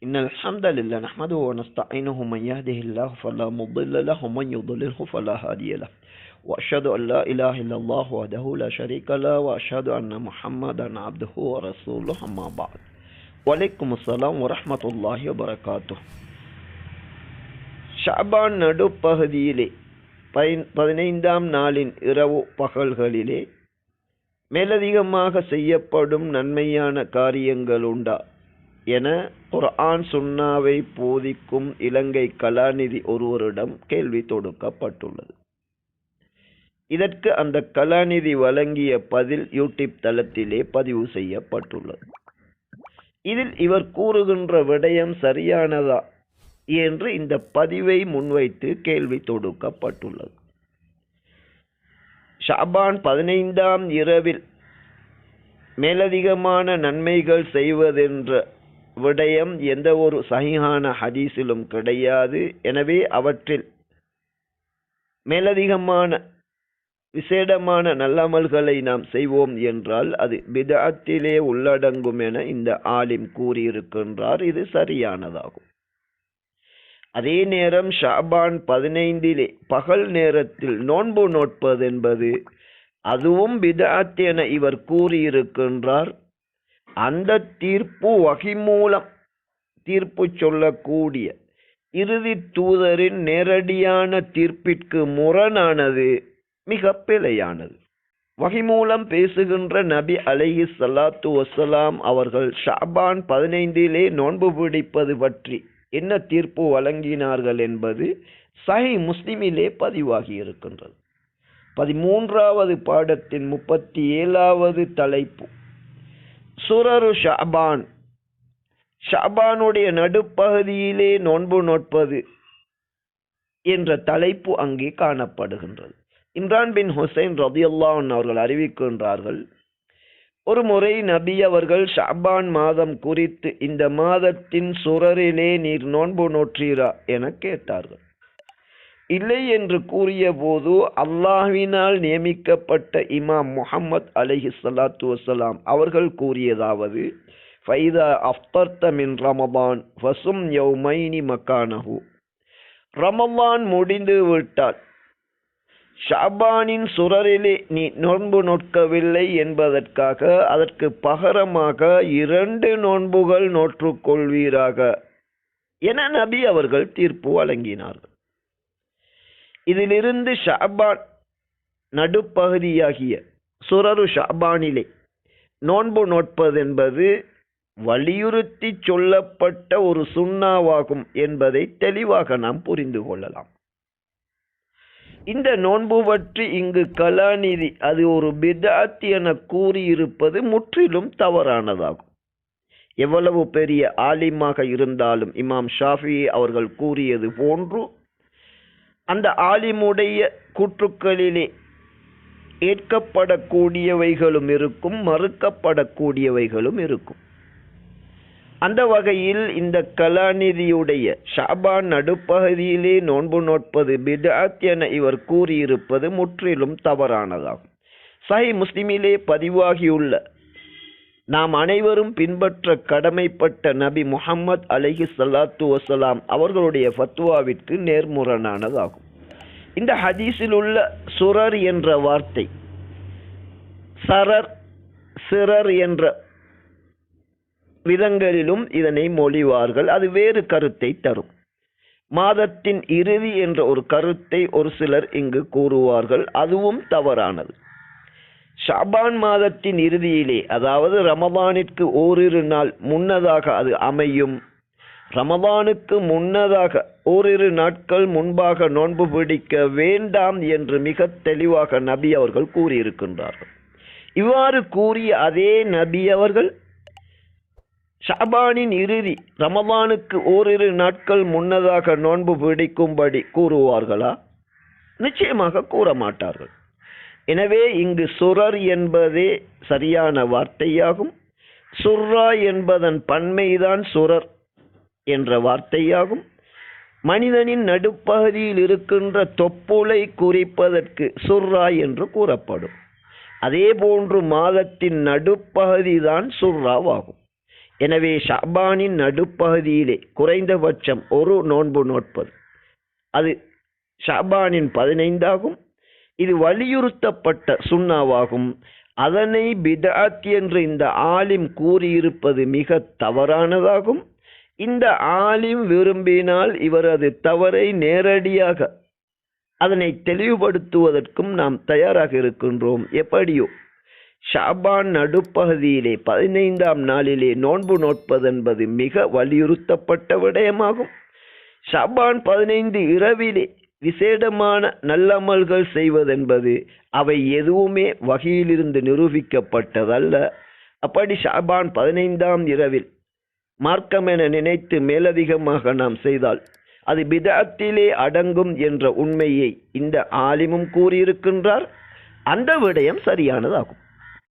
إن الحمد لله نحمده ونستعينه من يهده الله فلا مضل له ومن يضلله فلا هادي له وأشهد أن لا إله إلا الله وحده لا شريك له وأشهد أن محمدا عبده ورسوله أما بعد وعليكم السلام ورحمة الله وبركاته ஷஅபான் நடுப்பகுதியிலே 15ஆம் நாளின் இரவு பகல்களிலே மேலதிகமாக செய்யப்படும் நன்மையான காரியங்கள் உண்டா என குர்ஆன் சுன்னாவை போதிக்கும் இலங்கை கலாநிதி ஒருவரிடம் கேள்வி தொடுக்கப்பட்டுள்ளது. இதற்கு அந்த கலாநிதி வழங்கிய பதில் யூடியூப் தளத்திலே பதிவு செய்யப்பட்டுள்ளது. இதில் இவர் கூறுகின்ற விடயம் சரியானதா என்று இந்த பதிவை முன்வைத்து கேள்வி தொடுக்கப்பட்டுள்ளது. ஷஅபான் 15ஆம் இரவில் மேலதிகமான நன்மைகள் செய்வதென்ற விடயம் எந்த ஒரு சஹீஹான ஹதீஸிலும் கிடையாது. எனவே அவற்றில் மேலதிகமான விசேடமான நல்லமல்களை நாம் செய்வோம் என்றால் அது பித்அத்திலே உள்ளடங்கும் என இந்த ஆலிம் கூறியிருக்கின்றார். இது சரியானதாகும். அதே நேரம் ஷஅபான் 15இலே பகல் நேரத்தில் நோன்பு நோட்பது என்பது அதுவும் பித்அத் என இவர் கூறியிருக்கின்றார். அந்த தீர்ப்பு வஹி மூலம் தீர்ப்பு சொல்லக்கூடிய இறுதி தூதரின் நேரடியான தீர்ப்பிற்கு முரணானது, மிக பிழையானது. வஹி மூலம் பேசுகின்ற நபி அலைஹிஸ்ஸலாத்து வஸ்ஸலாம் அவர்கள் ஷஅபான் 15இலே நோன்பு பிடிப்பது பற்றி என்ன தீர்ப்பு வழங்கினார்கள் என்பது சஹீஹ் முஸ்லிமிலே பதிவாகி இருக்கின்றது. 13வது பாடத்தின் 37வது தலைப்பு சுரரு ஷஅபான், ஷஅபானுடைய நடுப்பகுதியிலே நோன்பு நோட்பது என்ற தலைப்பு அங்கே காணப்படுகின்றது. இம்ரான் பின் ஹுசைன் ரலியல்லாஹு அன்ஹு அவர்கள் அறிவிக்கின்றார்கள், ஒரு முறை நபி அவர்கள் ஷஅபான் மாதம் குறித்து இந்த மாதத்தின் சுரரிலே நீர் நோன்பு நோற்றீரா என கேட்டார்கள். இல்லை என்று கூறிய போது அல்லாஹ்வினால் நியமிக்கப்பட்ட இமாம் முஹம்மது அலைஹிஸ்ஸலாத்து வஸ்ஸலாம் அவர்கள் கூறியதாவது, ஃபைதா அஃப்தர்த மின் ரமதான் ஃபசும் யௌமைனி மக்கானஹு, ரமதான் முடிந்து விட்டால் ஷஅபானின் சுரரிலே நீ நோன்பு நோட்கவில்லை என்பதற்காக அதற்கு பகரமாக 2 நோன்புகள் நோற்றுக்கொள்வீராக என நபி அவர்கள் தீர்ப்பு வழங்கினார்கள். இதிலிருந்து ஷஅபான் நடுப்பகுதியாகிய சுரரு ஷஅபானிலே நோன்பு நோட்பது என்பது வலியுறுத்தி சொல்லப்பட்ட ஒரு சுன்னாவாகும் என்பதை தெளிவாக நாம் புரிந்து கொள்ளலாம். இந்த நோன்பு பற்றி இங்கு கலாநிதி அது ஒரு பித்அத் என கூறியிருப்பது முற்றிலும் தவறானதாகும். எவ்வளவு பெரிய ஆலிமாக இருந்தாலும் இமாம் ஷாஃபி அவர்கள் கூறியது போன்று அந்த ஆலிமுடைய கூற்றுக்களிலே ஏற்கப்படக்கூடியவைகளும் இருக்கும், மறுக்கப்படக்கூடியவைகளும் இருக்கும். அந்த வகையில் இந்த கலாநிதியுடைய ஷஅபான் நடுப்பகுதியிலே நோன்பு நோட்பது பித்அத் என இவர் கூறியிருப்பது முற்றிலும் தவறானதாகும். சஹீஹ் முஸ்லிமிலே பதிவாகியுள்ள நாம் அனைவரும் பின்பற்ற கடமைப்பட்ட நபி முஹம்மது அலைஹிஸ்ஸலாத்து வஸ்ஸலாம் அவர்களுடைய ஃபத்வாவிற்கு நேர்முரணானதாகும். இந்த ஹதீஸில் உள்ள சுரர் என்ற வார்த்தை சரர், சிரர் என்ற விதங்களிலும் இதனை மொழிவார்கள். அது வேறு கருத்தை தரும். மாதத்தின் இறுதி என்ற ஒரு கருத்தை ஒரு சிலர் இங்கு கூறுவார்கள். அதுவும் தவறானது. ஷஅபான் மாதத்தின் இறுதியிலே, அதாவது ரமதானிற்கு ஓரிரு நாள் முன்னதாக அது அமையும். ரமதானுக்கு முன்னதாக ஓரிரு நாட்கள் முன்பாக நோன்பு பிடிக்க வேண்டாம் என்று மிக தெளிவாக நபி அவர்கள் கூறியிருக்கின்றார்கள். இவ்வாறு கூறிய அதே நபி அவர்கள் ஷஅபானின் இறுதி ரமதானுக்கு ஓரிரு நாட்கள் முன்னதாக நோன்பு பிடிக்கும்படி கூறுவார்களா? நிச்சயமாக கூற மாட்டார்கள். எனவே இங்கு சுரர் என்பதே சரியான வார்த்தையாகும். சுர்ரா என்பதன் பன்மைதான் சுரர் என்ற வார்த்தையாகும். மனிதனின் நடுப்பகுதியில் இருக்கின்ற தொப்புளை குறிப்பதற்கு சுர்ரா என்று கூறப்படும். அதே போன்று மாதத்தின் நடுப்பகுதி தான் சுர்ராவாகும். எனவே ஷாபானின் நடுப்பகுதியிலே குறைந்தபட்சம் ஒரு நோன்பு நோட்பது, அது ஷாபானின் 15 இது வலியுறுத்தப்பட்ட சுன்னாவாகும். அதனை பிதஅத் என்று இந்த ஆலிம் கூறியிருப்பது மிக தவறானதாகும். இந்த ஆலிம் விரும்பினால் இவரது தவறை நேரடியாக அதனை தெளிவுபடுத்துவதற்கும் நாம் தயாராக இருக்கின்றோம். எப்படியோ ஷாபான் நடுப்பகுதியிலே 15ஆம் நாளிலே நோன்பு நோட்பது என்பது மிக வலியுறுத்தப்பட்ட விடயமாகும். ஷாபான் 15 இரவிலே விசேடமான நல்லமல்கள் செய்வதென்பது அவை எதுவுமே வகையிலிருந்து நிரூபிக்கப்பட்டதல்ல. அப்படி ஷாபான் 15ஆம் இரவில் மார்க்கம் என நினைத்து மேலதிகமாக நாம் செய்தால் அது பிதஅத்திலே அடங்கும் என்ற உண்மையை இந்த ஆலிமும் கூறியிருக்கின்றார். அந்த விடயம் சரியானதாகும்.